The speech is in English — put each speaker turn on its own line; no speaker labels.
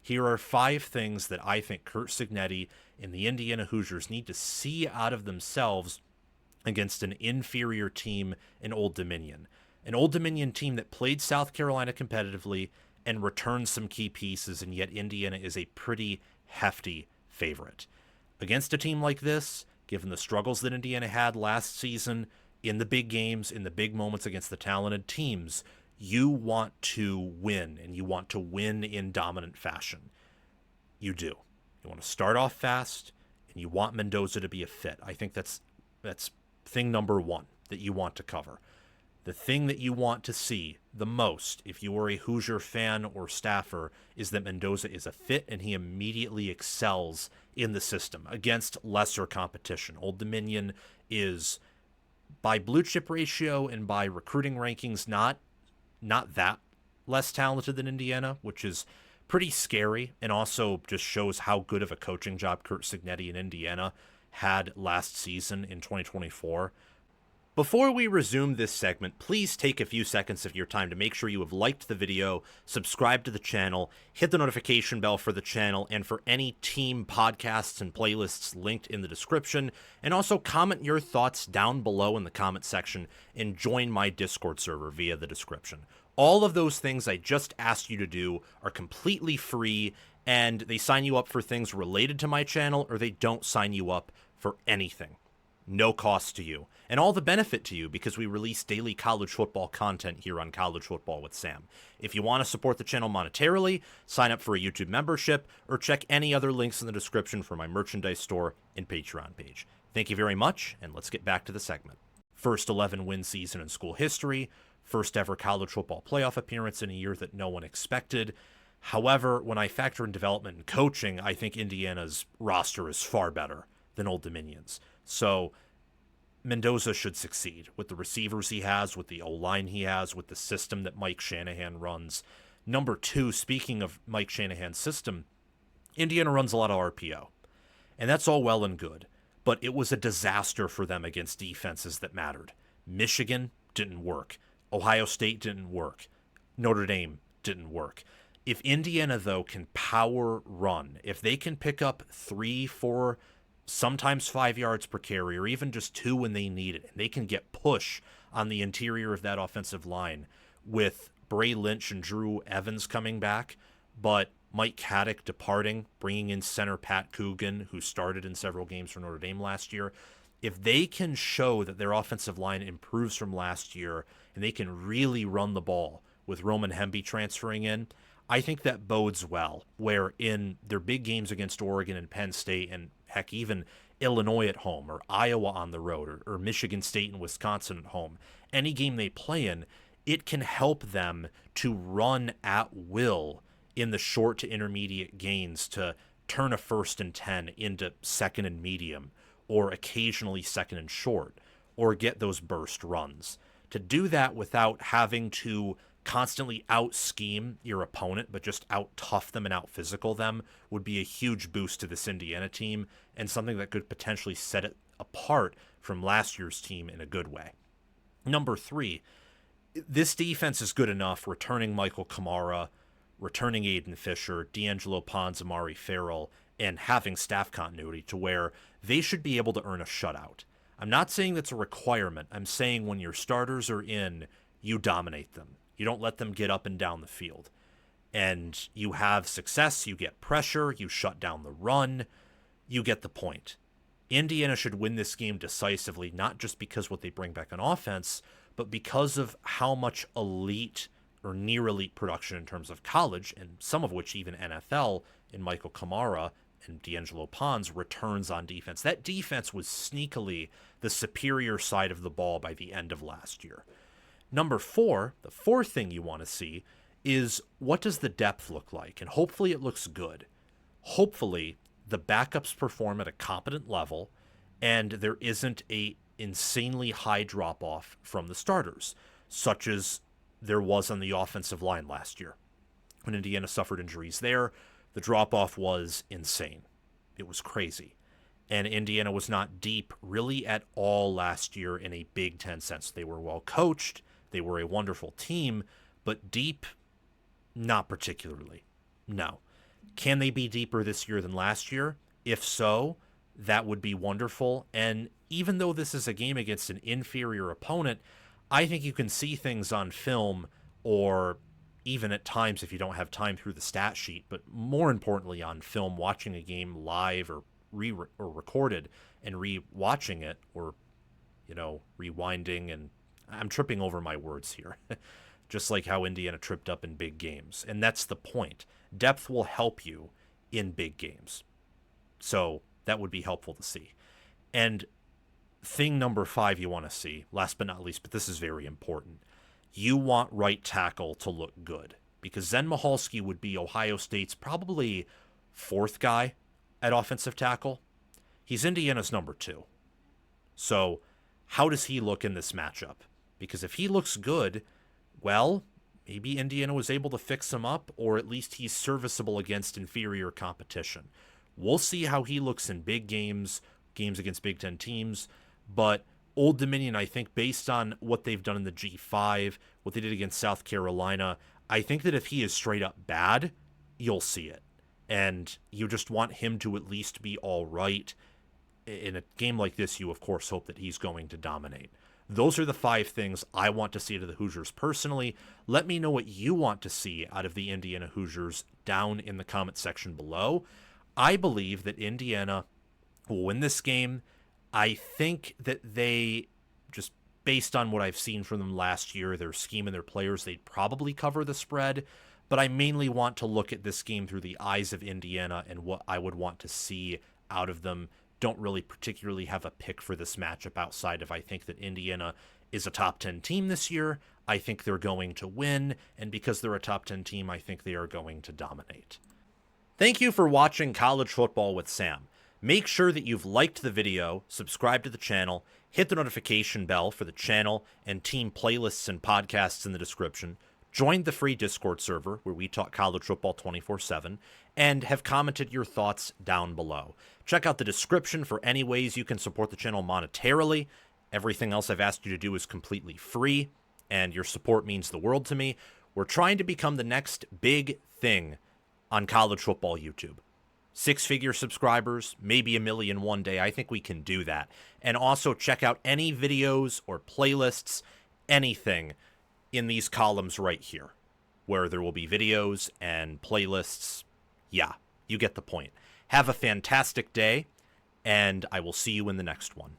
Here are 5 things that I think Curt Cigentti and the Indiana Hoosiers need to see out of themselves against an inferior team in Old Dominion. An Old Dominion team that played South Carolina competitively and returned some key pieces, and yet Indiana is a pretty hefty favorite. Against a team like this, given the struggles that Indiana had last season in the big games, in the big moments against the talented teams, you want to win, and you want to win in dominant fashion. You do. You want to start off fast, and you want Mendoza to be a fit. I think that's thing number 1 that you want to cover. The thing that you want to see the most, if you are a Hoosier fan or staffer, is that Mendoza is a fit and he immediately excels in the system against lesser competition. Old Dominion is, by blue chip ratio and by recruiting rankings, not that less talented than Indiana, which is pretty scary and also just shows how good of a coaching job Curt Cigentti in Indiana had last season in 2024. Before we resume this segment, please take a few seconds of your time to make sure you have liked the video, subscribe to the channel, hit the notification bell for the channel and for any team podcasts and playlists linked in the description, and also comment your thoughts down below in the comment section and join my Discord server via the description. All of those things I just asked you to do are completely free, and they sign you up for things related to my channel, or they don't sign you up for anything. No cost to you, and all the benefit to you because we release daily college football content here on College Football with Sam. If you want to support the channel monetarily, sign up for a YouTube membership, or check any other links in the description for my merchandise store and Patreon page. Thank you very much, and let's get back to the segment. First 11-win season in school history, first ever college football playoff appearance in a year that no one expected. However, when I factor in development and coaching, I think Indiana's roster is far better than Old Dominion's. So Mendoza should succeed with the receivers he has, with the O-line he has, with the system that Mike Shanahan runs. Number 2, speaking of Mike Shanahan's system, Indiana runs a lot of RPO. And that's all well and good, but it was a disaster for them against defenses that mattered. Michigan didn't work. Ohio State didn't work. Notre Dame didn't work. If Indiana, though, can power run, if they can pick up 3, 4, sometimes 5 yards per carry, or even just 2 when they need it, and they can get push on the interior of that offensive line with Bray Lynch and Drew Evans coming back, but Mike Haddock departing, bringing in center Pat Coogan, who started in several games for Notre Dame last year. If they can show that their offensive line improves from last year and they can really run the ball with Roman Hemby transferring in, I think that bodes well, where in their big games against Oregon and Penn State, and heck, even Illinois at home, or Iowa on the road, or Michigan State and Wisconsin at home, any game they play in, it can help them to run at will in the short to intermediate gains to turn a 1st and 10 into 2nd and medium, or occasionally 2nd and short, or get those burst runs. To do that without having to constantly out-scheme your opponent, but just out-tough them and out-physical them would be a huge boost to this Indiana team, and something that could potentially set it apart from last year's team in a good way. Number 3, this defense is good enough, returning Michael Kamara, returning Aiden Fisher, D'Angelo Pons, Amari Farrell, and having staff continuity to where they should be able to earn a shutout. I'm not saying that's a requirement. I'm saying when your starters are in, you dominate them. You don't let them get up and down the field. And you have success, you get pressure, you shut down the run, you get the point. Indiana should win this game decisively, not just because what they bring back on offense, but because of how much elite or near elite production in terms of college, and some of which even NFL, in Michael Kamara and D'Angelo Pons returns on defense. That defense was sneakily the superior side of the ball by the end of last year. Number 4, the 4th thing you want to see is what does the depth look like? And hopefully it looks good. Hopefully the backups perform at a competent level and there isn't a insanely high drop-off from the starters, such as there was on the offensive line last year. When Indiana suffered injuries there, the drop-off was insane. It was crazy. And Indiana was not deep really at all last year in a Big Ten sense. They were well coached. They were a wonderful team, but deep, not particularly. No. Can they be deeper this year than last year? If so, that would be wonderful. And even though this is a game against an inferior opponent, I think you can see things on film, or even at times if you don't have time through the stat sheet, but more importantly on film, watching a game live or recorded and re-watching it, or rewinding, and I'm tripping over my words here. Just like how Indiana tripped up in big games. And that's the point. Depth will help you in big games. So that would be helpful to see. And thing number 5 you want to see, last but not least, but this is very important, you want right tackle to look good. Because Zen Michalski would be Ohio State's probably 4th guy at offensive tackle. He's Indiana's number 2. So how does he look in this matchup? Because if he looks good, well, maybe Indiana was able to fix him up, or at least he's serviceable against inferior competition. We'll see how he looks in big games against Big Ten teams, but Old Dominion, I think, based on what they've done in the G5, what they did against South Carolina, I think that if he is straight up bad, you'll see it. And you just want him to at least be all right. In a game like this, you, of course, hope that he's going to dominate. Those are the 5 things I want to see out of the Hoosiers personally. Let me know what you want to see out of the Indiana Hoosiers down in the comment section below. I believe that Indiana will win this game. I think that they, just based on what I've seen from them last year, their scheme and their players, they'd probably cover the spread. But I mainly want to look at this game through the eyes of Indiana and what I would want to see out of them. Don't really particularly have a pick for this matchup outside of I think that Indiana is a top 10 team this year. I think they're going to win, and because they're a top 10 team, I think they are going to dominate. Thank you for watching College Football with Sam. Make sure that you've liked the video, subscribed to the channel, hit the notification bell for the channel and team playlists and podcasts in the description, joined the free Discord server where we talk college football 24/7, and have commented your thoughts down below. Check out the description for any ways you can support the channel monetarily. Everything else I've asked you to do is completely free, and your support means the world to me. We're trying to become the next big thing on college football YouTube. 6-figure subscribers, maybe 1 million one day. I think we can do that. And also check out any videos or playlists, anything in these columns right here, where there will be videos and playlists. Yeah, you get the point. Have a fantastic day, and I will see you in the next one.